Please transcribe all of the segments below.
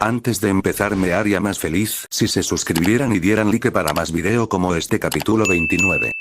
Antes de empezar me haría más feliz si se suscribieran y dieran like para más video como este capítulo 29.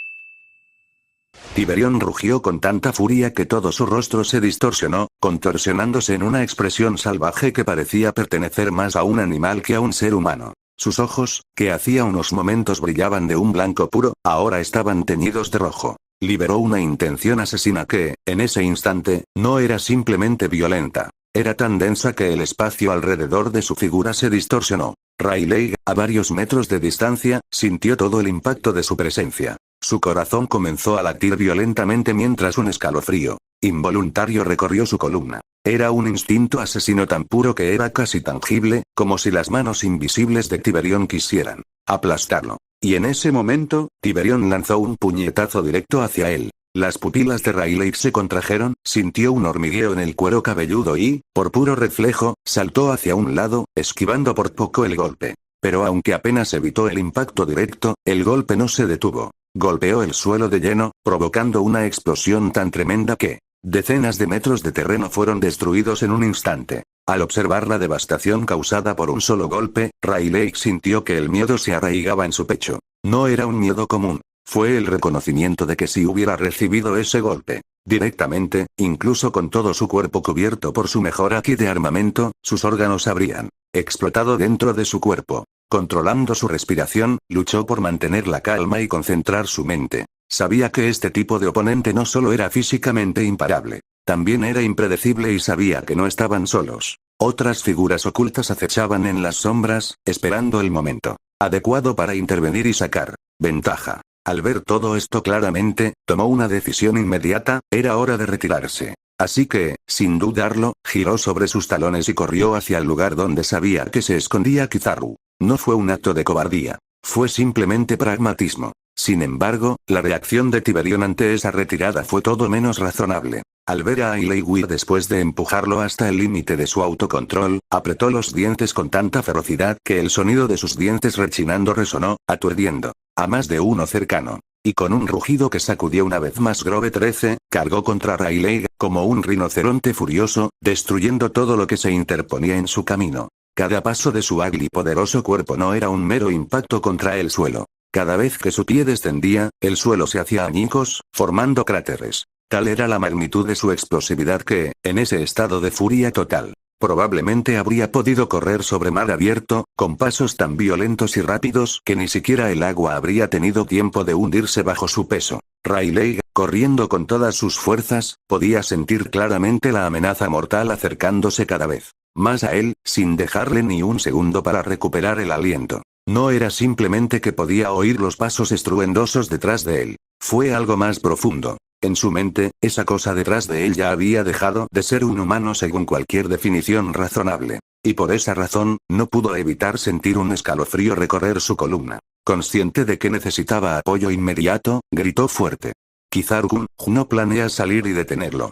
Tiberión rugió con tanta furia que todo su rostro se distorsionó, contorsionándose en una expresión salvaje que parecía pertenecer más a un animal que a un ser humano. Sus ojos, que hacía unos momentos brillaban de un blanco puro, ahora estaban teñidos de rojo. Liberó una intención asesina que, en ese instante, no era simplemente violenta. Era tan densa que el espacio alrededor de su figura se distorsionó. Rayleigh, a varios metros de distancia, sintió todo el impacto de su presencia. Su corazón comenzó a latir violentamente mientras un escalofrío involuntario recorrió su columna. Era un instinto asesino tan puro que era casi tangible, como si las manos invisibles de Tiberión quisieran aplastarlo. Y en ese momento, Tiberión lanzó un puñetazo directo hacia él. Las pupilas de Rayleigh se contrajeron, sintió un hormigueo en el cuero cabelludo y, por puro reflejo, saltó hacia un lado, esquivando por poco el golpe. Pero aunque apenas evitó el impacto directo, el golpe no se detuvo. Golpeó el suelo de lleno, provocando una explosión tan tremenda que decenas de metros de terreno fueron destruidos en un instante. Al observar la devastación causada por un solo golpe, Rayleigh sintió que el miedo se arraigaba en su pecho. No era un miedo común. Fue el reconocimiento de que si hubiera recibido ese golpe directamente, incluso con todo su cuerpo cubierto por su mejor haki de armamento, sus órganos habrían explotado dentro de su cuerpo. Controlando su respiración, luchó por mantener la calma y concentrar su mente. Sabía que este tipo de oponente no solo era físicamente imparable, también era impredecible y sabía que no estaban solos. Otras figuras ocultas acechaban en las sombras, esperando el momento adecuado para intervenir y sacar ventaja. Al ver todo esto claramente, tomó una decisión inmediata, era hora de retirarse. Así que, sin dudarlo, giró sobre sus talones y corrió hacia el lugar donde sabía que se escondía Kizaru. No fue un acto de cobardía. Fue simplemente pragmatismo. Sin embargo, la reacción de Tiberión ante esa retirada fue todo menos razonable. Al ver a Rayleigh después de empujarlo hasta el límite de su autocontrol, apretó los dientes con tanta ferocidad que el sonido de sus dientes rechinando resonó, aturdiendo a más de uno cercano. Y con un rugido que sacudió una vez más Grove 13, cargó contra Rayleigh, como un rinoceronte furioso, destruyendo todo lo que se interponía en su camino. Cada paso de su ágil y poderoso cuerpo no era un mero impacto contra el suelo. Cada vez que su pie descendía, el suelo se hacía añicos, formando cráteres. Tal era la magnitud de su explosividad que, en ese estado de furia total, probablemente habría podido correr sobre mar abierto, con pasos tan violentos y rápidos que ni siquiera el agua habría tenido tiempo de hundirse bajo su peso. Rayleigh, corriendo con todas sus fuerzas, podía sentir claramente la amenaza mortal acercándose cada vez más a él, sin dejarle ni un segundo para recuperar el aliento. No era simplemente que podía oír los pasos estruendosos detrás de él. Fue algo más profundo. En su mente, esa cosa detrás de él ya había dejado de ser un humano según cualquier definición razonable. Y por esa razón, no pudo evitar sentir un escalofrío recorrer su columna. Consciente de que necesitaba apoyo inmediato, gritó fuerte. Kizaru-kun, no planeas salir y detenerlo.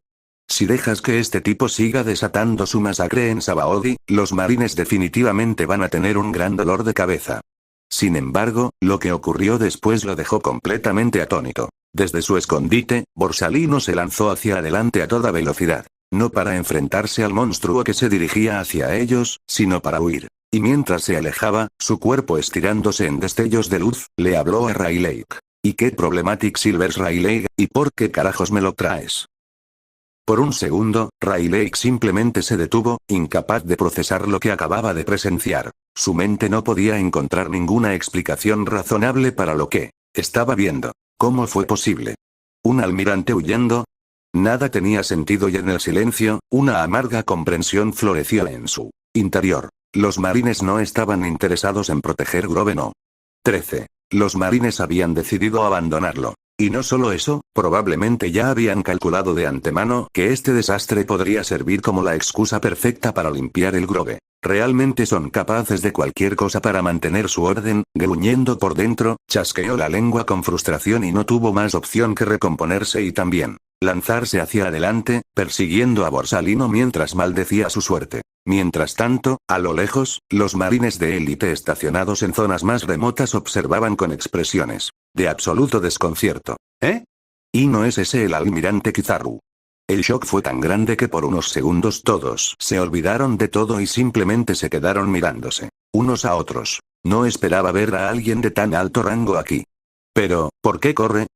Si dejas que este tipo siga desatando su masacre en Sabaody, los marines definitivamente van a tener un gran dolor de cabeza. Sin embargo, lo que ocurrió después lo dejó completamente atónito. Desde su escondite, Borsalino se lanzó hacia adelante a toda velocidad. No para enfrentarse al monstruo que se dirigía hacia ellos, sino para huir. Y mientras se alejaba, su cuerpo estirándose en destellos de luz, le habló a Rayleigh. ¿Y qué problematic Silvers Rayleigh, y por qué carajos me lo traes? Por un segundo, Rayleigh simplemente se detuvo, incapaz de procesar lo que acababa de presenciar. Su mente no podía encontrar ninguna explicación razonable para lo que estaba viendo. ¿Cómo fue posible? ¿Un almirante huyendo? Nada tenía sentido y en el silencio, una amarga comprensión floreció en su interior. Los marines no estaban interesados en proteger Grove No. 13. Los marines habían decidido abandonarlo. Y no solo eso, probablemente ya habían calculado de antemano que este desastre podría servir como la excusa perfecta para limpiar el Grove. Realmente son capaces de cualquier cosa para mantener su orden, gruñendo por dentro, chasqueó la lengua con frustración y no tuvo más opción que recomponerse y también lanzarse hacia adelante, persiguiendo a Borsalino mientras maldecía su suerte. Mientras tanto, a lo lejos, los marines de élite estacionados en zonas más remotas observaban con expresiones de absoluto desconcierto. ¿Eh? ¿Y no es ese el almirante Kizaru? El shock fue tan grande que por unos segundos todos se olvidaron de todo y simplemente se quedaron mirándose unos a otros. No esperaba ver a alguien de tan alto rango aquí. Pero, ¿por qué corre?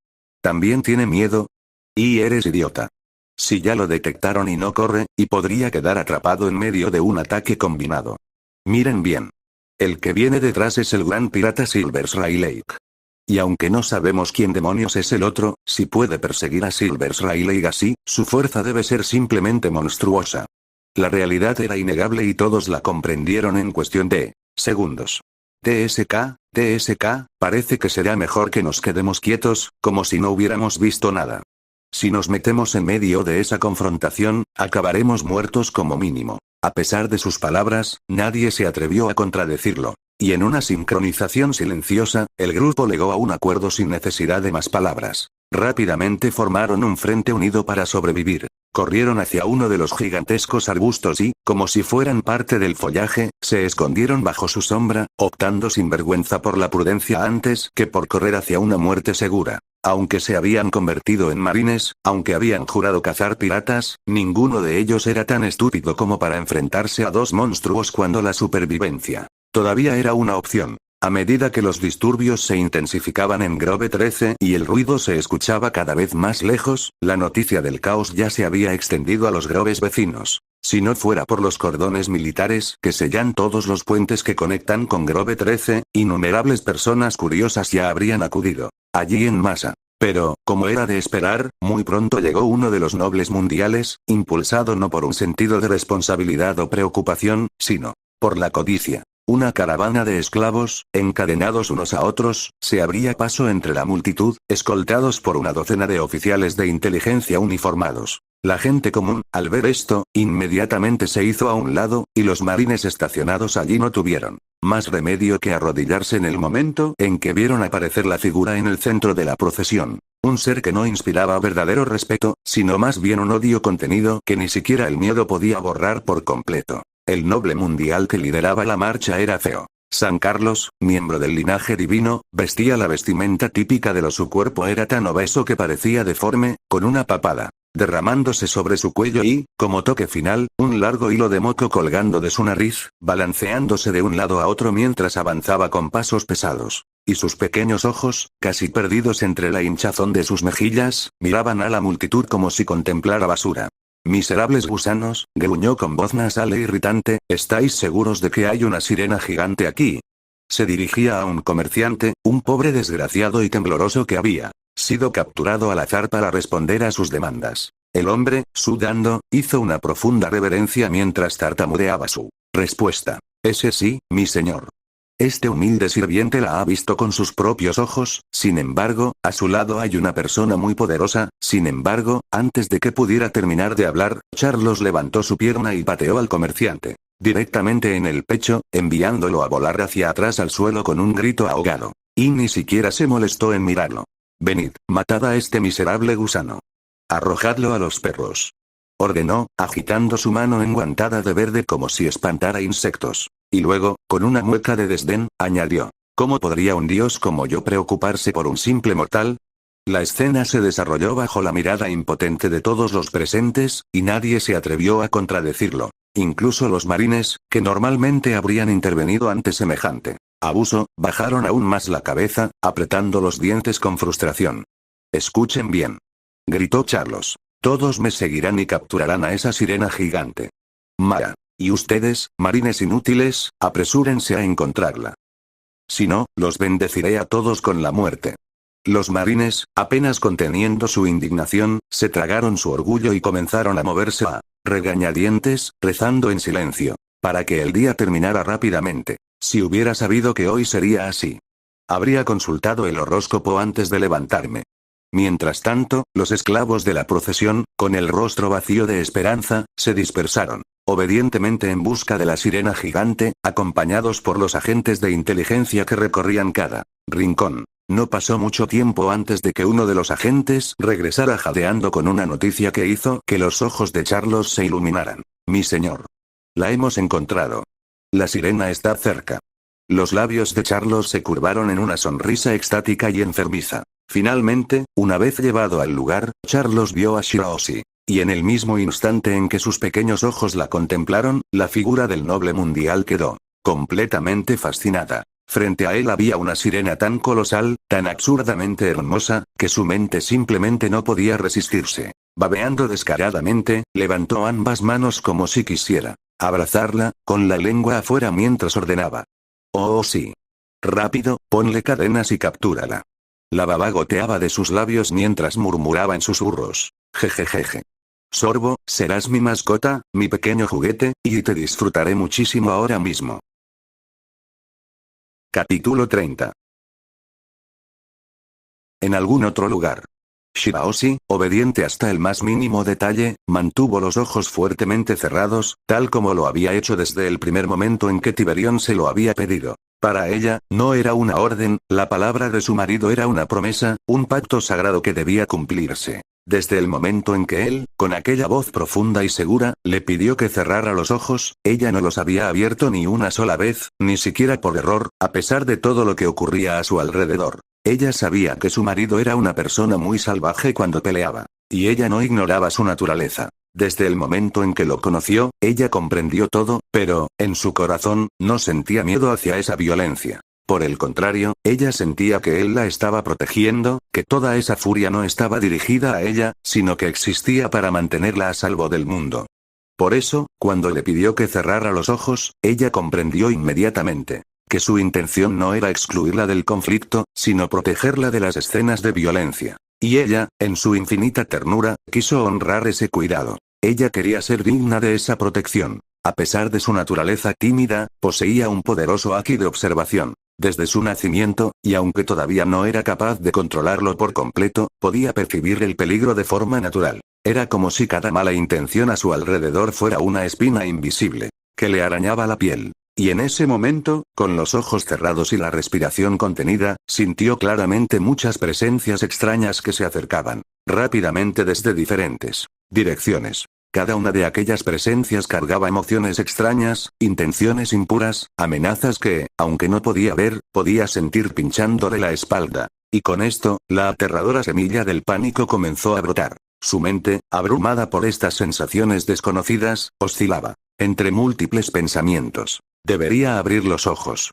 ¿También tiene miedo? Y eres idiota. Si ya lo detectaron y no corre, y podría quedar atrapado en medio de un ataque combinado. Miren bien. El que viene detrás es el gran pirata Silver Lake. Y aunque no sabemos quién demonios es el otro, si puede perseguir a Silver Lake así, su fuerza debe ser simplemente monstruosa. La realidad era innegable y todos la comprendieron en cuestión de segundos. TSK, parece que será mejor que nos quedemos quietos, como si no hubiéramos visto nada. Si nos metemos en medio de esa confrontación, acabaremos muertos como mínimo. A pesar de sus palabras, nadie se atrevió a contradecirlo. Y en una sincronización silenciosa, el grupo llegó a un acuerdo sin necesidad de más palabras. Rápidamente formaron un frente unido para sobrevivir. Corrieron hacia uno de los gigantescos arbustos y, como si fueran parte del follaje, se escondieron bajo su sombra, optando sin vergüenza por la prudencia antes que por correr hacia una muerte segura. Aunque se habían convertido en marines, aunque habían jurado cazar piratas, ninguno de ellos era tan estúpido como para enfrentarse a dos monstruos cuando la supervivencia todavía era una opción. A medida que los disturbios se intensificaban en Grove 13 y el ruido se escuchaba cada vez más lejos, la noticia del caos ya se había extendido a los groves vecinos. Si no fuera por los cordones militares que sellan todos los puentes que conectan con Grove 13, innumerables personas curiosas ya habrían acudido allí en masa. Pero, como era de esperar, muy pronto llegó uno de los nobles mundiales, impulsado no por un sentido de responsabilidad o preocupación, sino por la codicia. Una caravana de esclavos, encadenados unos a otros, se abría paso entre la multitud, escoltados por una docena de oficiales de inteligencia uniformados. La gente común, al ver esto, inmediatamente se hizo a un lado, y los marines estacionados allí no tuvieron más remedio que arrodillarse en el momento en que vieron aparecer la figura en el centro de la procesión. Un ser que no inspiraba verdadero respeto, sino más bien un odio contenido que ni siquiera el miedo podía borrar por completo. El noble mundial que lideraba la marcha era Theo. San Carlos, miembro del linaje divino, vestía la vestimenta típica de su cuerpo era tan obeso que parecía deforme, con una papada derramándose sobre su cuello y, como toque final, un largo hilo de moco colgando de su nariz, balanceándose de un lado a otro mientras avanzaba con pasos pesados. Y sus pequeños ojos, casi perdidos entre la hinchazón de sus mejillas, miraban a la multitud como si contemplara basura. Miserables gusanos, gruñó con voz nasal e irritante, ¿estáis seguros de que hay una sirena gigante aquí? Se dirigía a un comerciante, un pobre desgraciado y tembloroso que había sido capturado al azar para responder a sus demandas. El hombre, sudando, hizo una profunda reverencia mientras tartamudeaba su respuesta. Ese sí, mi señor. Este humilde sirviente la ha visto con sus propios ojos, sin embargo, a su lado hay una persona muy poderosa, sin embargo, antes de que pudiera terminar de hablar, Carlos levantó su pierna y pateó al comerciante directamente en el pecho, enviándolo a volar hacia atrás al suelo con un grito ahogado. Y ni siquiera se molestó en mirarlo. Venid, matad a este miserable gusano. Arrojadlo a los perros. Ordenó, agitando su mano enguantada de verde como si espantara insectos. Y luego, con una mueca de desdén, añadió. ¿Cómo podría un dios como yo preocuparse por un simple mortal? La escena se desarrolló bajo la mirada impotente de todos los presentes, y nadie se atrevió a contradecirlo. Incluso los marines, que normalmente habrían intervenido ante semejante abuso, bajaron aún más la cabeza, apretando los dientes con frustración. Escuchen bien. Gritó Carlos. Todos me seguirán y capturarán a esa sirena gigante. Mara. Y ustedes, marines inútiles, apresúrense a encontrarla. Si no, los bendeciré a todos con la muerte. Los marines, apenas conteniendo su indignación, se tragaron su orgullo y comenzaron a moverse a regañadientes, rezando en silencio, para que el día terminara rápidamente. Si hubiera sabido que hoy sería así, habría consultado el horóscopo antes de levantarme. Mientras tanto, los esclavos de la procesión, con el rostro vacío de esperanza, se dispersaron obedientemente en busca de la sirena gigante, acompañados por los agentes de inteligencia que recorrían cada rincón. No pasó mucho tiempo antes de que uno de los agentes regresara jadeando con una noticia que hizo que los ojos de Carlos se iluminaran. Mi señor. La hemos encontrado. La sirena está cerca. Los labios de Carlos se curvaron en una sonrisa extática y enfermiza. Finalmente, una vez llevado al lugar, Carlos vio a Shiraoshi. y en el mismo instante en que sus pequeños ojos la contemplaron, la figura del noble mundial quedó completamente fascinada. Frente a él había una sirena tan colosal, tan absurdamente hermosa, que su mente simplemente no podía resistirse. Babeando descaradamente, levantó ambas manos como si quisiera abrazarla, con la lengua afuera mientras ordenaba. Oh sí. Rápido, ponle cadenas y captúrala. La baba goteaba de sus labios mientras murmuraba en susurros. Jejejeje. Sorbo, serás mi mascota, mi pequeño juguete, y te disfrutaré muchísimo ahora mismo. Capítulo 30. En algún otro lugar. Shirahoshi, obediente hasta el más mínimo detalle, mantuvo los ojos fuertemente cerrados, tal como lo había hecho desde el primer momento en que Tiberión se lo había pedido. Para ella, no era una orden, la palabra de su marido era una promesa, un pacto sagrado que debía cumplirse. Desde el momento en que él, con aquella voz profunda y segura, le pidió que cerrara los ojos, ella no los había abierto ni una sola vez, ni siquiera por error, a pesar de todo lo que ocurría a su alrededor. Ella sabía que su marido era una persona muy salvaje cuando peleaba. Y ella no ignoraba su naturaleza. Desde el momento en que lo conoció, ella comprendió todo, pero, en su corazón, no sentía miedo hacia esa violencia. Por el contrario, ella sentía que él la estaba protegiendo, que toda esa furia no estaba dirigida a ella, sino que existía para mantenerla a salvo del mundo. Por eso, cuando le pidió que cerrara los ojos, ella comprendió inmediatamente que su intención no era excluirla del conflicto, sino protegerla de las escenas de violencia. Y ella, en su infinita ternura, quiso honrar ese cuidado. Ella quería ser digna de esa protección. A pesar de su naturaleza tímida, poseía un poderoso haki de observación. Desde su nacimiento, y aunque todavía no era capaz de controlarlo por completo, podía percibir el peligro de forma natural. Era como si cada mala intención a su alrededor fuera una espina invisible, que le arañaba la piel. Y en ese momento, con los ojos cerrados y la respiración contenida, sintió claramente muchas presencias extrañas que se acercaban rápidamente desde diferentes direcciones. Cada una de aquellas presencias cargaba emociones extrañas, intenciones impuras, amenazas que, aunque no podía ver, podía sentir pinchándole la espalda. Y con esto, la aterradora semilla del pánico comenzó a brotar. Su mente, abrumada por estas sensaciones desconocidas, oscilaba entre múltiples pensamientos. ¿Debería abrir los ojos?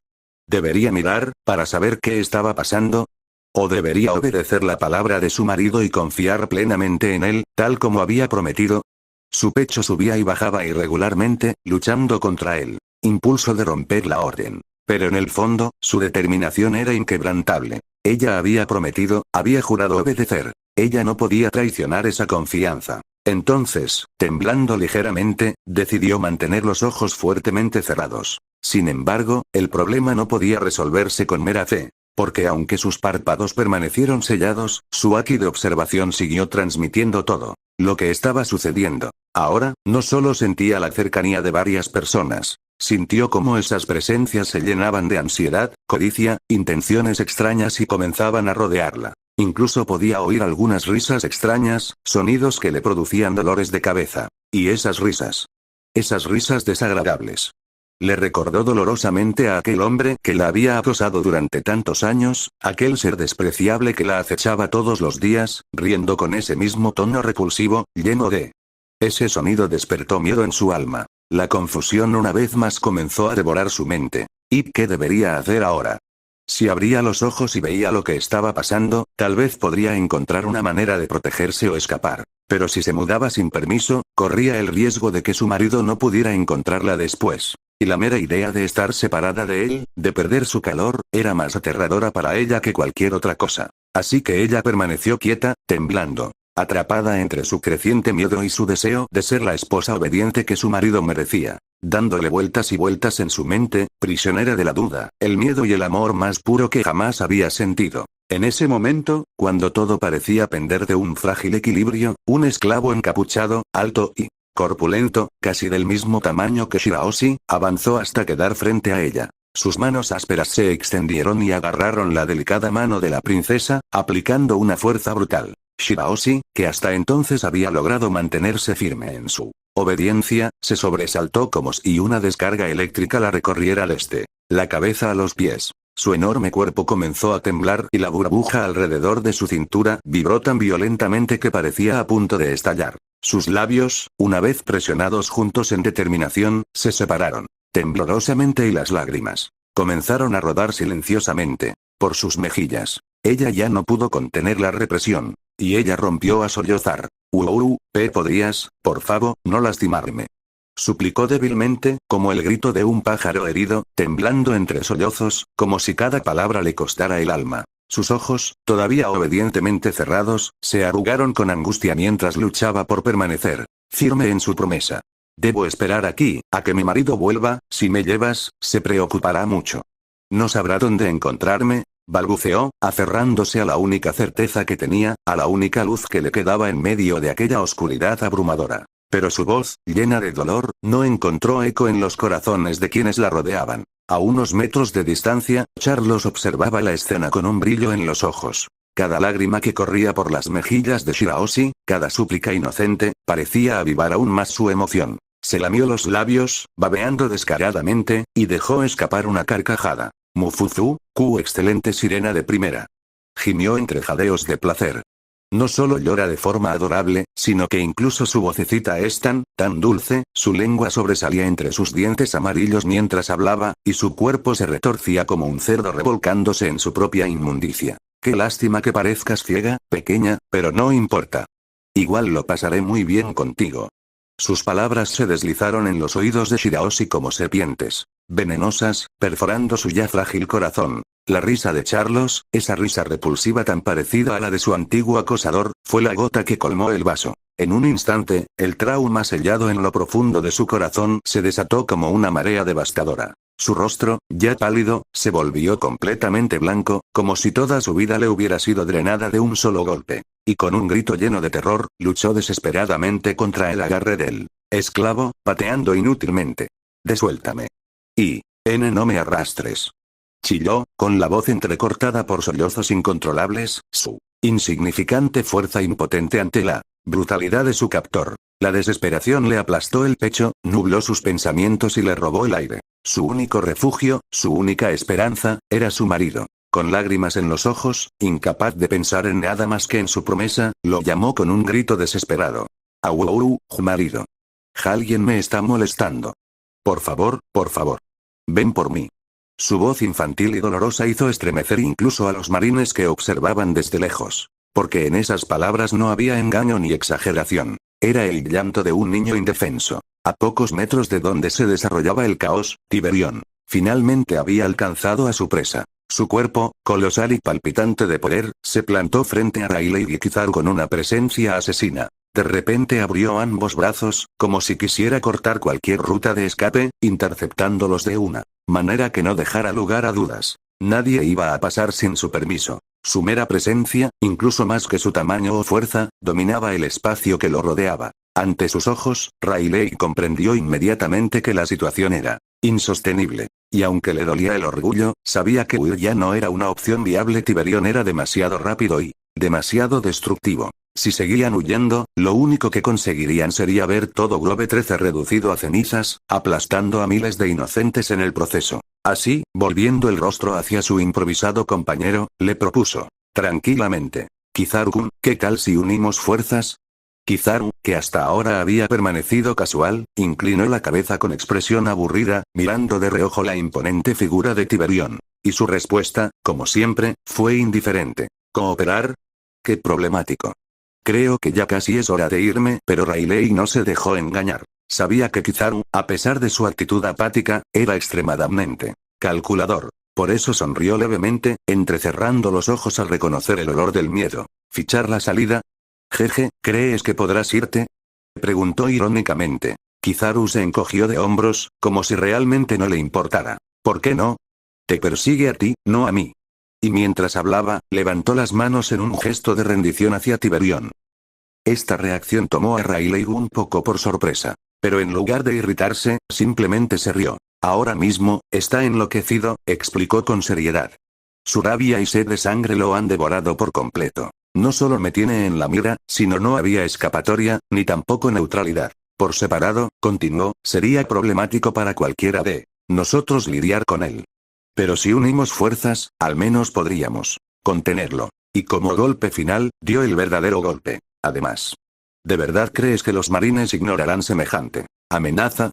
¿Debería mirar, para saber qué estaba pasando? ¿O debería obedecer la palabra de su marido y confiar plenamente en él, tal como había prometido? Su pecho subía y bajaba irregularmente, luchando contra el impulso de romper la orden. Pero en el fondo, su determinación era inquebrantable. Ella había prometido, había jurado obedecer. Ella no podía traicionar esa confianza. Entonces, temblando ligeramente, decidió mantener los ojos fuertemente cerrados. Sin embargo, el problema no podía resolverse con mera fe. Porque aunque sus párpados permanecieron sellados, su haki de observación siguió transmitiendo todo lo que estaba sucediendo. Ahora, no solo sentía la cercanía de varias personas. Sintió cómo esas presencias se llenaban de ansiedad, codicia, intenciones extrañas y comenzaban a rodearla. Incluso podía oír algunas risas extrañas, sonidos que le producían dolores de cabeza. Y esas risas desagradables. Le recordó dolorosamente a aquel hombre que la había acosado durante tantos años, aquel ser despreciable que la acechaba todos los días, riendo con ese mismo tono repulsivo, lleno de... Ese sonido despertó miedo en su alma. La confusión una vez más comenzó a devorar su mente. ¿Y qué debería hacer ahora? Si abría los ojos y veía lo que estaba pasando, tal vez podría encontrar una manera de protegerse o escapar. Pero si se mudaba sin permiso, corría el riesgo de que su marido no pudiera encontrarla después. Y la mera idea de estar separada de él, de perder su calor, era más aterradora para ella que cualquier otra cosa. Así que ella permaneció quieta, temblando, atrapada entre su creciente miedo y su deseo de ser la esposa obediente que su marido merecía. Dándole vueltas y vueltas en su mente, prisionera de la duda, el miedo y el amor más puro que jamás había sentido. En ese momento, cuando todo parecía pender de un frágil equilibrio, un esclavo encapuchado, alto y corpulento, casi del mismo tamaño que Shirahoshi, avanzó hasta quedar frente a ella. Sus manos ásperas se extendieron y agarraron la delicada mano de la princesa, aplicando una fuerza brutal. Shirahoshi, que hasta entonces había logrado mantenerse firme en su obediencia, se sobresaltó como si una descarga eléctrica la recorriera desde la cabeza a los pies. Su enorme cuerpo comenzó a temblar y la burbuja alrededor de su cintura vibró tan violentamente que parecía a punto de estallar. Sus labios, una vez presionados juntos en determinación, se separaron temblorosamente y las lágrimas comenzaron a rodar silenciosamente por sus mejillas. Ella ya no pudo contener la represión, y ella rompió a sollozar. ¿Podrías, por favor, no lastimarme? Suplicó débilmente, como el grito de un pájaro herido, temblando entre sollozos, como si cada palabra le costara el alma. Sus ojos, todavía obedientemente cerrados, se arrugaron con angustia mientras luchaba por permanecer firme en su promesa. Debo esperar aquí, a que mi marido vuelva. Si me llevas, se preocupará mucho. No sabrá dónde encontrarme, balbuceó, aferrándose a la única certeza que tenía, a la única luz que le quedaba en medio de aquella oscuridad abrumadora. Pero su voz, llena de dolor, no encontró eco en los corazones de quienes la rodeaban. A unos metros de distancia, Carlos observaba la escena con un brillo en los ojos. Cada lágrima que corría por las mejillas de Shirahoshi, cada súplica inocente, parecía avivar aún más su emoción. Se lamió los labios, babeando descaradamente, y dejó escapar una carcajada. Mufuzu, excelente sirena de primera. Gimió entre jadeos de placer. No solo llora de forma adorable, sino que incluso su vocecita es tan dulce, su lengua sobresalía entre sus dientes amarillos mientras hablaba, y su cuerpo se retorcía como un cerdo revolcándose en su propia inmundicia. Qué lástima que parezcas ciega, pequeña, pero no importa. Igual lo pasaré muy bien contigo. Sus palabras se deslizaron en los oídos de Shirahoshi como serpientes venenosas, perforando su ya frágil corazón. La risa de Carlos, esa risa repulsiva tan parecida a la de su antiguo acosador, fue la gota que colmó el vaso. En un instante, el trauma sellado en lo profundo de su corazón se desató como una marea devastadora. Su rostro, ya pálido, se volvió completamente blanco, como si toda su vida le hubiera sido drenada de un solo golpe. Y con un grito lleno de terror, luchó desesperadamente contra el agarre del esclavo, pateando inútilmente. Desuéltame. No me arrastres. Chilló, con la voz entrecortada por sollozos incontrolables, su insignificante fuerza impotente ante la brutalidad de su captor. La desesperación le aplastó el pecho, nubló sus pensamientos y le robó el aire. Su único refugio, su única esperanza, era su marido. Con lágrimas en los ojos, incapaz de pensar en nada más que en su promesa, lo llamó con un grito desesperado. Marido. Alguien me está molestando. Por favor, ven por mí. Su voz infantil y dolorosa hizo estremecer incluso a los marines que observaban desde lejos. Porque en esas palabras no había engaño ni exageración. Era el llanto de un niño indefenso. A pocos metros de donde se desarrollaba el caos, Tiberión finalmente había alcanzado a su presa. Su cuerpo, colosal y palpitante de poder, se plantó frente a Rayleigh y Kizaru con una presencia asesina. De repente abrió ambos brazos, como si quisiera cortar cualquier ruta de escape, interceptándolos de una manera que no dejara lugar a dudas. Nadie iba a pasar sin su permiso. Su mera presencia, incluso más que su tamaño o fuerza, dominaba el espacio que lo rodeaba. Ante sus ojos, Rayleigh comprendió inmediatamente que la situación era insostenible. Y aunque le dolía el orgullo, sabía que huir ya no era una opción viable. Tiberión era demasiado rápido y demasiado destructivo. Si seguían huyendo, lo único que conseguirían sería ver todo Grove 13 reducido a cenizas, aplastando a miles de inocentes en el proceso. Así, volviendo el rostro hacia su improvisado compañero, le propuso tranquilamente: Kizaru-kun, ¿qué tal si unimos fuerzas? Kizaru, que hasta ahora había permanecido casual, inclinó la cabeza con expresión aburrida, mirando de reojo la imponente figura de Tiberión. Y su respuesta, como siempre, fue indiferente. ¿Cooperar? ¡Qué problemático! Creo que ya casi es hora de irme, pero Rayleigh no se dejó engañar. Sabía que Kizaru, a pesar de su actitud apática, era extremadamente calculador. Por eso sonrió levemente, entrecerrando los ojos al reconocer el olor del miedo. ¿Fichar la salida? Jeje, ¿crees que podrás irte? Preguntó irónicamente. Kizaru se encogió de hombros, como si realmente no le importara. ¿Por qué no? Te persigue a ti, no a mí. Y mientras hablaba, levantó las manos en un gesto de rendición hacia Tiberión. Esta reacción tomó a Rayleigh un poco por sorpresa. Pero en lugar de irritarse, simplemente se rió. Ahora mismo, está enloquecido, explicó con seriedad. Su rabia y sed de sangre lo han devorado por completo. No solo me tiene en la mira, sino no había escapatoria, ni tampoco neutralidad. Por separado, continuó, sería problemático para cualquiera de nosotros lidiar con él. Pero si unimos fuerzas, al menos podríamos contenerlo. Y como golpe final, dio el verdadero golpe. Además ¿De verdad crees que los marines ignorarán semejante amenaza?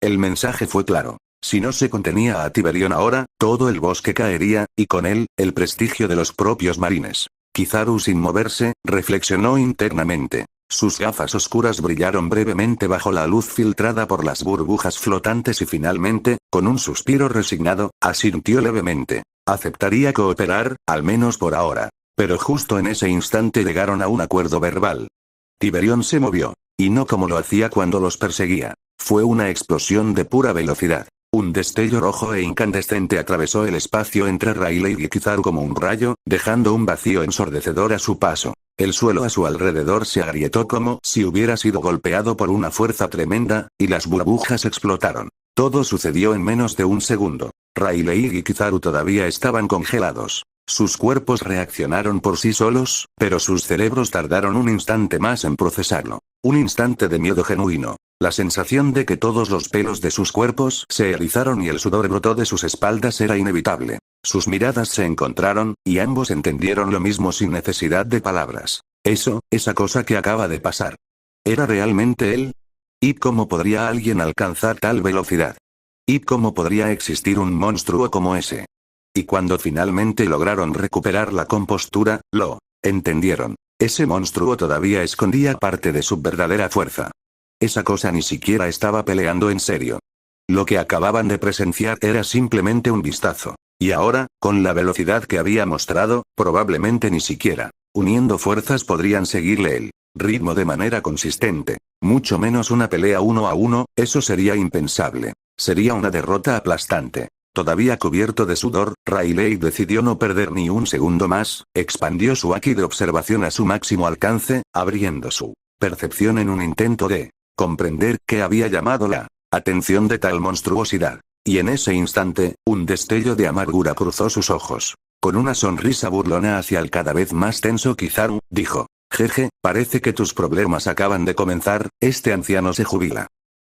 El mensaje fue claro. Si no se contenía a Tiberión ahora, todo el bosque caería, y con él, el prestigio de los propios marines. Kizaru sin moverse, reflexionó internamente. Sus gafas oscuras brillaron brevemente bajo la luz filtrada por las burbujas flotantes y finalmente, con un suspiro resignado, asintió levemente. Aceptaría cooperar, al menos por ahora. Pero justo en ese instante llegaron a un acuerdo verbal. Tiberión se movió. Y no como lo hacía cuando los perseguía. Fue una explosión de pura velocidad. Un destello rojo e incandescente atravesó el espacio entre Rayleigh y Kizaru como un rayo, dejando un vacío ensordecedor a su paso. El suelo a su alrededor se agrietó como si hubiera sido golpeado por una fuerza tremenda, y las burbujas explotaron. Todo sucedió en menos de un segundo. Rayleigh y Kizaru todavía estaban congelados. Sus cuerpos reaccionaron por sí solos, pero sus cerebros tardaron un instante más en procesarlo. Un instante de miedo genuino. La sensación de que todos los pelos de sus cuerpos se erizaron y el sudor brotó de sus espaldas era inevitable. Sus miradas se encontraron, y ambos entendieron lo mismo sin necesidad de palabras. Esa cosa que acaba de pasar. ¿Era realmente él? ¿Y cómo podría alguien alcanzar tal velocidad? ¿Y cómo podría existir un monstruo como ese? Y cuando finalmente lograron recuperar la compostura, lo entendieron. Ese monstruo todavía escondía parte de su verdadera fuerza. Esa cosa ni siquiera estaba peleando en serio. Lo que acababan de presenciar era simplemente un vistazo. Y ahora, con la velocidad que había mostrado, probablemente ni siquiera, uniendo fuerzas podrían seguirle el ritmo de manera consistente. Mucho menos una pelea 1 a 1, eso sería impensable. Sería una derrota aplastante. Todavía cubierto de sudor, Rayleigh decidió no perder ni un segundo más, expandió su haki de observación a su máximo alcance, abriendo su percepción en un intento de comprender qué había llamado la atención de tal monstruosidad. Y en ese instante, un destello de amargura cruzó sus ojos. Con una sonrisa burlona hacia el cada vez más tenso Kizaru, dijo: «Jeje, parece que tus problemas acaban de comenzar, este anciano se jubila».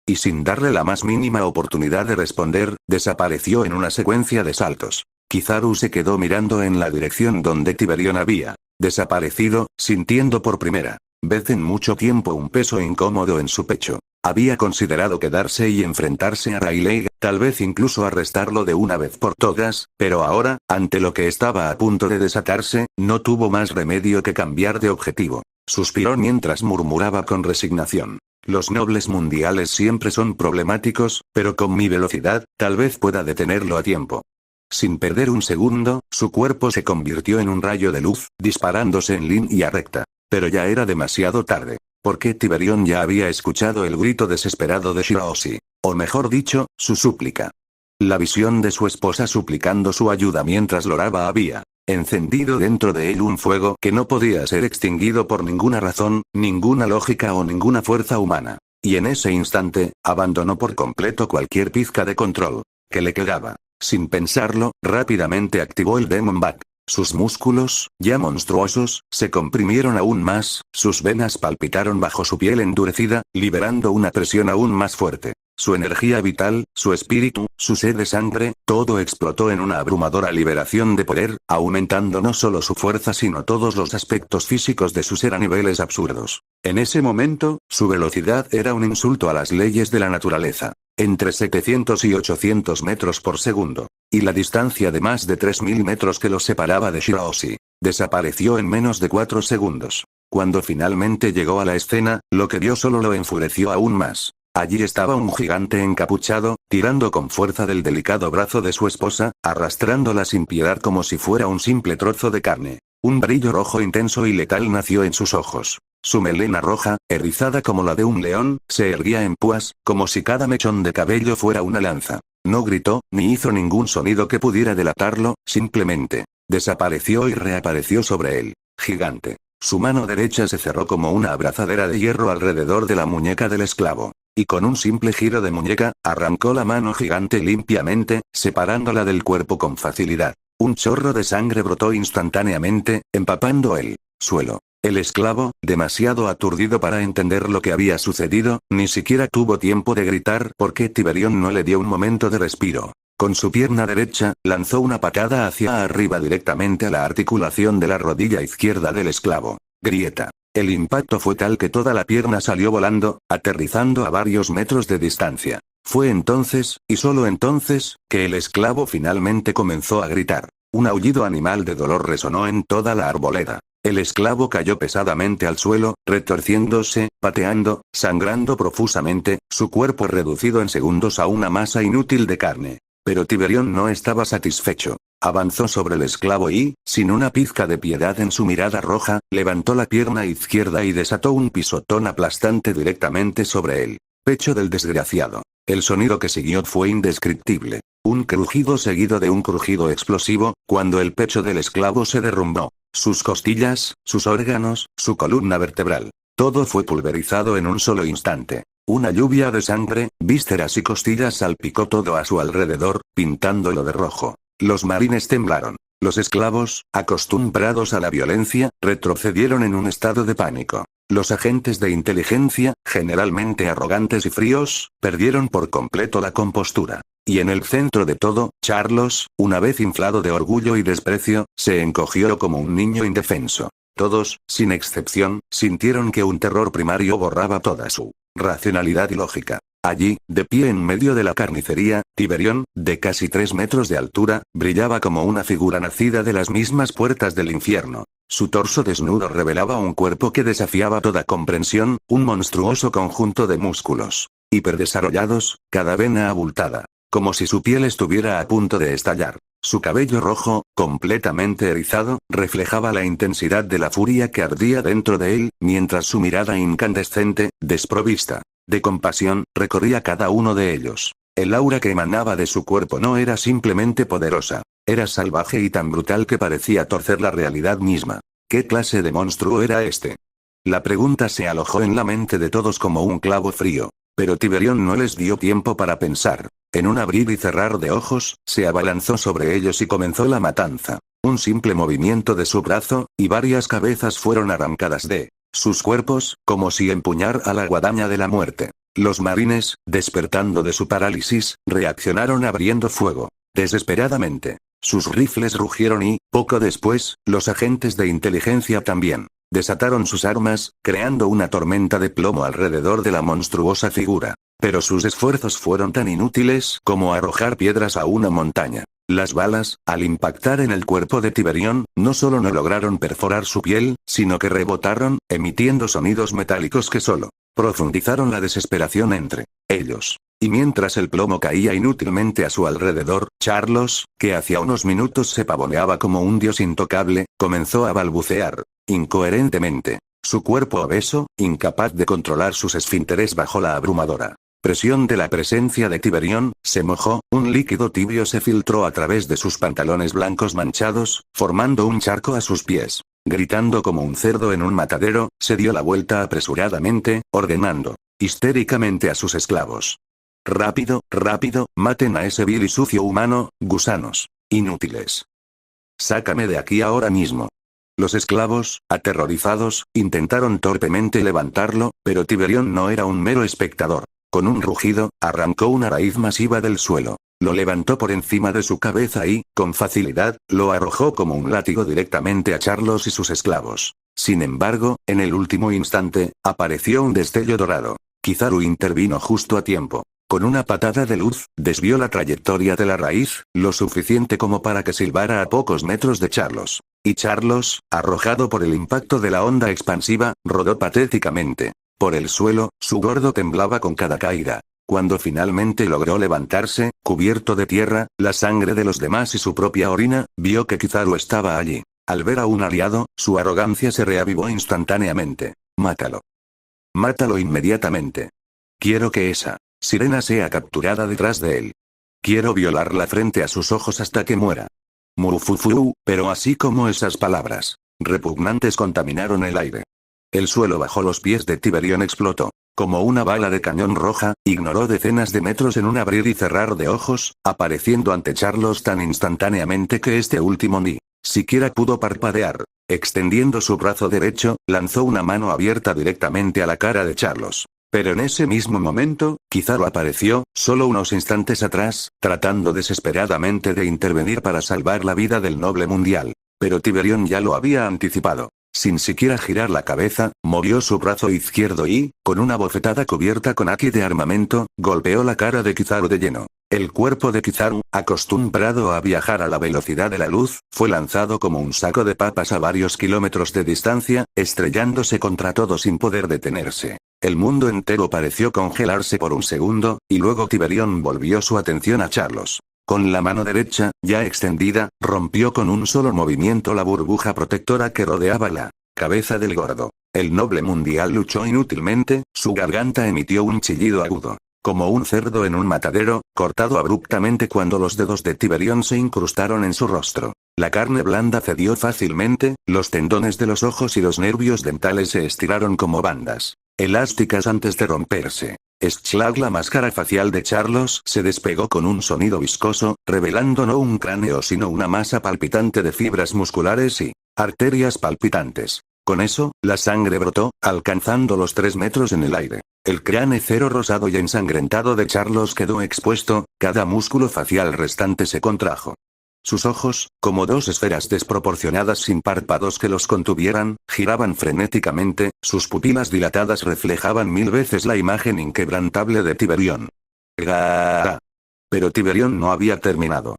Y sin darle la más mínima oportunidad de responder, desapareció en una secuencia de saltos. Kizaru se quedó mirando en la dirección donde Tiberión había desaparecido, sintiendo por primera vez en mucho tiempo un peso incómodo en su pecho. Había considerado quedarse y enfrentarse a Rayleigh, tal vez incluso arrestarlo de una vez por todas, pero ahora, ante lo que estaba a punto de desatarse, no tuvo más remedio que cambiar de objetivo. Suspiró mientras murmuraba con resignación: «Los nobles mundiales siempre son problemáticos, pero con mi velocidad, tal vez pueda detenerlo a tiempo». Sin perder un segundo, su cuerpo se convirtió en un rayo de luz, disparándose en línea recta. Pero ya era demasiado tarde. Porque Tiberión ya había escuchado el grito desesperado de Shirahoshi. O mejor dicho, su súplica. La visión de su esposa suplicando su ayuda mientras lloraba había encendido dentro de él un fuego que no podía ser extinguido por ninguna razón, ninguna lógica o ninguna fuerza humana. Y en ese instante, abandonó por completo cualquier pizca de control que le quedaba. Sin pensarlo, rápidamente activó el Demon Bat. Sus músculos, ya monstruosos, se comprimieron aún más, sus venas palpitaron bajo su piel endurecida, liberando una presión aún más fuerte. Su energía vital, su espíritu, su sed de sangre, todo explotó en una abrumadora liberación de poder, aumentando no solo su fuerza sino todos los aspectos físicos de su ser a niveles absurdos. En ese momento, su velocidad era un insulto a las leyes de la naturaleza. Entre 700 y 800 metros por segundo. Y la distancia de más de 3000 metros que los separaba de Shirahoshi. Desapareció en menos de 4 segundos. Cuando finalmente llegó a la escena, lo que vio solo lo enfureció aún más. Allí estaba un gigante encapuchado, tirando con fuerza del delicado brazo de su esposa, arrastrándola sin piedad como si fuera un simple trozo de carne. Un brillo rojo intenso y letal nació en sus ojos. Su melena roja, erizada como la de un león, se erguía en púas, como si cada mechón de cabello fuera una lanza. No gritó, ni hizo ningún sonido que pudiera delatarlo, simplemente desapareció y reapareció sobre él. Gigante. Su mano derecha se cerró como una abrazadera de hierro alrededor de la muñeca del esclavo. Y con un simple giro de muñeca, arrancó la mano gigante limpiamente, separándola del cuerpo con facilidad. Un chorro de sangre brotó instantáneamente, empapando el suelo. El esclavo, demasiado aturdido para entender lo que había sucedido, ni siquiera tuvo tiempo de gritar porque Tiberión no le dio un momento de respiro. Con su pierna derecha, lanzó una patada hacia arriba directamente a la articulación de la rodilla izquierda del esclavo. Grieta. El impacto fue tal que toda la pierna salió volando, aterrizando a varios metros de distancia. Fue entonces, y solo entonces, que el esclavo finalmente comenzó a gritar. Un aullido animal de dolor resonó en toda la arboleda. El esclavo cayó pesadamente al suelo, retorciéndose, pateando, sangrando profusamente, su cuerpo reducido en segundos a una masa inútil de carne. Pero Tiberión no estaba satisfecho. Avanzó sobre el esclavo y, sin una pizca de piedad en su mirada roja, levantó la pierna izquierda y desató un pisotón aplastante directamente sobre el pecho del desgraciado. El sonido que siguió fue indescriptible. Un crujido seguido de un crujido explosivo, cuando el pecho del esclavo se derrumbó. Sus costillas, sus órganos, su columna vertebral. Todo fue pulverizado en un solo instante. Una lluvia de sangre, vísceras y costillas salpicó todo a su alrededor, pintándolo de rojo. Los marines temblaron. Los esclavos, acostumbrados a la violencia, retrocedieron en un estado de pánico. Los agentes de inteligencia, generalmente arrogantes y fríos, perdieron por completo la compostura. Y en el centro de todo, Charlos, una vez inflado de orgullo y desprecio, se encogió como un niño indefenso. Todos, sin excepción, sintieron que un terror primario borraba toda su racionalidad y lógica. Allí, de pie en medio de la carnicería, Tiberión, de casi 3 metros de altura, brillaba como una figura nacida de las mismas puertas del infierno. Su torso desnudo revelaba un cuerpo que desafiaba toda comprensión, un monstruoso conjunto de músculos hiperdesarrollados, cada vena abultada, como si su piel estuviera a punto de estallar. Su cabello rojo, completamente erizado, reflejaba la intensidad de la furia que ardía dentro de él, mientras su mirada incandescente, desprovista de compasión, recorría cada uno de ellos. El aura que emanaba de su cuerpo no era simplemente poderosa, era salvaje y tan brutal que parecía torcer la realidad misma. ¿Qué clase de monstruo era este? La pregunta se alojó en la mente de todos como un clavo frío. Pero Tiberión no les dio tiempo para pensar. En un abrir y cerrar de ojos, se abalanzó sobre ellos y comenzó la matanza. Un simple movimiento de su brazo, y varias cabezas fueron arrancadas de sus cuerpos, como si empuñara la guadaña de la muerte. Los marines, despertando de su parálisis, reaccionaron abriendo fuego. Desesperadamente. Sus rifles rugieron y, poco después, los agentes de inteligencia también. Desataron sus armas, creando una tormenta de plomo alrededor de la monstruosa figura. Pero sus esfuerzos fueron tan inútiles como arrojar piedras a una montaña. Las balas, al impactar en el cuerpo de Tiberión, no solo no lograron perforar su piel, sino que rebotaron, emitiendo sonidos metálicos que solo profundizaron la desesperación entre ellos. Y mientras el plomo caía inútilmente a su alrededor, Charlos, que hacía unos minutos se pavoneaba como un dios intocable, comenzó a balbucear incoherentemente. Su cuerpo obeso, incapaz de controlar sus esfínteres bajo la abrumadora presión de la presencia de Tiberión, se mojó, un líquido tibio se filtró a través de sus pantalones blancos manchados, formando un charco a sus pies. Gritando como un cerdo en un matadero, se dio la vuelta apresuradamente, ordenando histéricamente a sus esclavos. Rápido, rápido, maten a ese vil y sucio humano, gusanos inútiles. Sácame de aquí ahora mismo. Los esclavos, aterrorizados, intentaron torpemente levantarlo, pero Tiberión no era un mero espectador. Con un rugido, arrancó una raíz masiva del suelo. Lo levantó por encima de su cabeza y, con facilidad, lo arrojó como un látigo directamente a Charlos y sus esclavos. Sin embargo, en el último instante, apareció un destello dorado. Kizaru intervino justo a tiempo. Con una patada de luz, desvió la trayectoria de la raíz, lo suficiente como para que silbara a pocos metros de Charlos. Y Charlos, arrojado por el impacto de la onda expansiva, rodó patéticamente por el suelo, su gordo temblaba con cada caída. Cuando finalmente logró levantarse, cubierto de tierra, la sangre de los demás y su propia orina, vio que Kizaru estaba allí. Al ver a un aliado, su arrogancia se reavivó instantáneamente. Mátalo. Mátalo inmediatamente. Quiero que esa sirena sea capturada detrás de él. Quiero violarla frente a sus ojos hasta que muera. Murufufu, pero así como esas palabras repugnantes contaminaron el aire. El suelo bajo los pies de Tiberión explotó. Como una bala de cañón roja, ignoró decenas de metros en un abrir y cerrar de ojos, apareciendo ante Charlos tan instantáneamente que este último ni siquiera pudo parpadear. Extendiendo su brazo derecho, lanzó una mano abierta directamente a la cara de Charlos. Pero en ese mismo momento, Kizaru apareció, solo unos instantes atrás, tratando desesperadamente de intervenir para salvar la vida del noble mundial. Pero Tiberión ya lo había anticipado. Sin siquiera girar la cabeza, movió su brazo izquierdo y, con una bofetada cubierta con haki de armamento, golpeó la cara de Kizaru de lleno. El cuerpo de Kizaru, acostumbrado a viajar a la velocidad de la luz, fue lanzado como un saco de papas a varios kilómetros de distancia, estrellándose contra todo sin poder detenerse. El mundo entero pareció congelarse por un segundo, y luego Tiberión volvió su atención a Charlos. Con la mano derecha, ya extendida, rompió con un solo movimiento la burbuja protectora que rodeaba la cabeza del gordo. El noble mundial luchó inútilmente, su garganta emitió un chillido agudo. Como un cerdo en un matadero, cortado abruptamente cuando los dedos de Tiberión se incrustaron en su rostro. La carne blanda cedió fácilmente, los tendones de los ojos y los nervios dentales se estiraron como bandas elásticas antes de romperse. Schlag, la máscara facial de Charlos, se despegó con un sonido viscoso, revelando no un cráneo sino una masa palpitante de fibras musculares y arterias palpitantes. Con eso, la sangre brotó, alcanzando los 3 metros en el aire. El cráneo rosado y ensangrentado de Charlos quedó expuesto, cada músculo facial restante se contrajo. Sus ojos, como dos esferas desproporcionadas sin párpados que los contuvieran, giraban frenéticamente, sus pupilas dilatadas reflejaban 1000 veces la imagen inquebrantable de Tiberión. ¡Gaaah! Pero Tiberión no había terminado.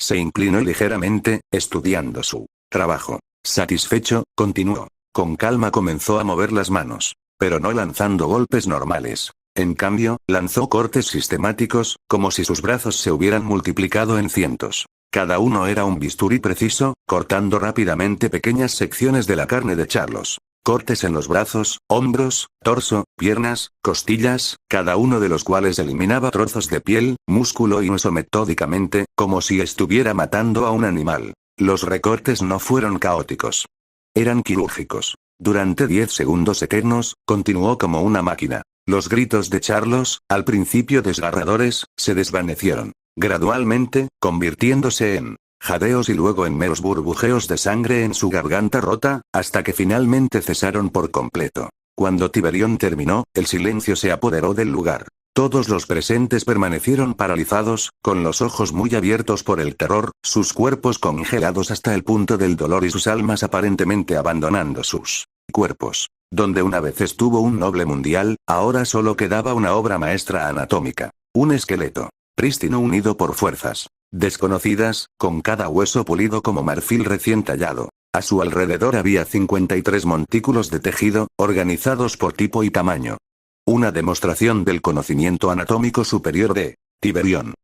Se inclinó ligeramente, estudiando su trabajo. Satisfecho, continuó. Con calma comenzó a mover las manos, pero no lanzando golpes normales. En cambio, lanzó cortes sistemáticos, como si sus brazos se hubieran multiplicado en cientos. Cada uno era un bisturí preciso, cortando rápidamente pequeñas secciones de la carne de Charlos. Cortes en los brazos, hombros, torso, piernas, costillas, cada uno de los cuales eliminaba trozos de piel, músculo y hueso metódicamente, como si estuviera matando a un animal. Los recortes no fueron caóticos. Eran quirúrgicos. Durante 10 segundos eternos, continuó como una máquina. Los gritos de Charlos, al principio desgarradores, se desvanecieron. Gradualmente, convirtiéndose en jadeos y luego en meros burbujeos de sangre en su garganta rota, hasta que finalmente cesaron por completo. Cuando Tiberión terminó, el silencio se apoderó del lugar. Todos los presentes permanecieron paralizados, con los ojos muy abiertos por el terror, sus cuerpos congelados hasta el punto del dolor y sus almas aparentemente abandonando sus cuerpos. Donde una vez estuvo un noble mundial, ahora solo quedaba una obra maestra anatómica. Un esqueleto prístino unido por fuerzas desconocidas, con cada hueso pulido como marfil recién tallado. A su alrededor había 53 montículos de tejido, organizados por tipo y tamaño. Una demostración del conocimiento anatómico superior de Tiberión.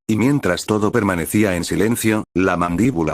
Y mientras todo permanecía en silencio, la mandíbula